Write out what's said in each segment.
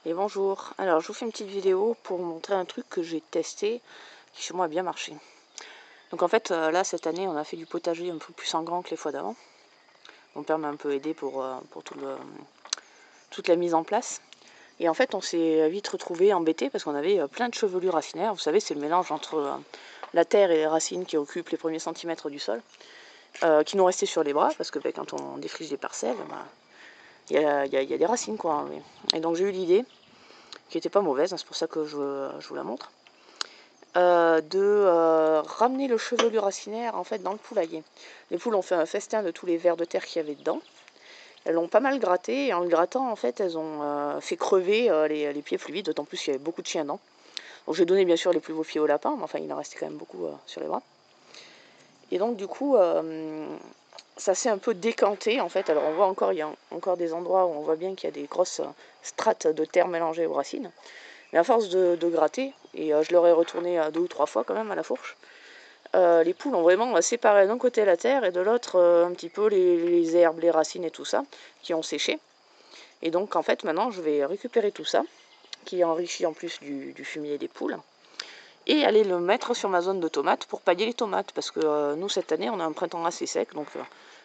Et bonjour, alors je vous fais une petite vidéo pour vous montrer un truc que j'ai testé, qui chez moi a bien marché. Donc en fait là cette année on a fait du potager un peu plus en grand que les fois d'avant. Mon père m'a un peu aidé pour toute la mise en place. Et en fait on s'est vite retrouvé embêté parce qu'on avait plein de chevelures racinaires. Vous savez, c'est le mélange entre la terre et les racines qui occupent les premiers centimètres du sol, qui nous restaient sur les bras parce que quand on défriche des parcelles, il y a des racines quoi. Et donc j'ai eu l'idée, qui n'était pas mauvaise, c'est pour ça que je vous la montre, de ramener le chevelu racinaire en fait dans le poulailler. Les poules ont fait un festin de tous les vers de terre qu'il y avait dedans. Elles l'ont pas mal gratté, et en le grattant en fait elles ont fait crever les pieds plus vite, d'autant plus qu'il y avait beaucoup de chiens dedans. Donc j'ai donné bien sûr les plus beaux pieds aux lapins, mais enfin il en restait quand même beaucoup sur les bras. Et donc du coup ça s'est un peu décanté en fait. Alors on voit encore, il y a encore des endroits où on voit bien qu'il y a des grosses strates de terre mélangées aux racines. Mais à force de gratter, et je leur ai retourné 2 ou 3 fois quand même à la fourche, les poules ont vraiment séparé d'un côté la terre et de l'autre un petit peu les herbes, les racines et tout ça, qui ont séché. Et donc en fait maintenant je vais récupérer tout ça, qui est enrichi en plus du fumier des poules, et aller le mettre sur ma zone de tomates pour pailler les tomates, parce que nous cette année on a un printemps assez sec, donc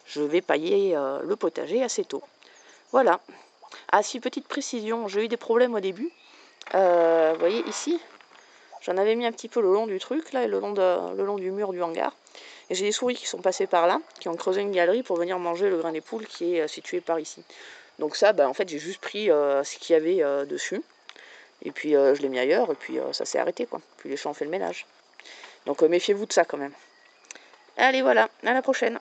je vais pailler le potager assez tôt. Voilà. Ah si, petite précision, j'ai eu des problèmes au début. Vous voyez ici, j'en avais mis un petit peu le long du truc, là, et le long du mur du hangar. Et j'ai des souris qui sont passées par là, qui ont creusé une galerie pour venir manger le grain des poules qui est situé par ici. Donc ça, en fait, j'ai juste pris ce qu'il y avait dessus. Et puis je l'ai mis ailleurs, et puis ça s'est arrêté, quoi. Puis les chats ont fait le ménage. Donc méfiez-vous de ça quand même. Allez, voilà, à la prochaine.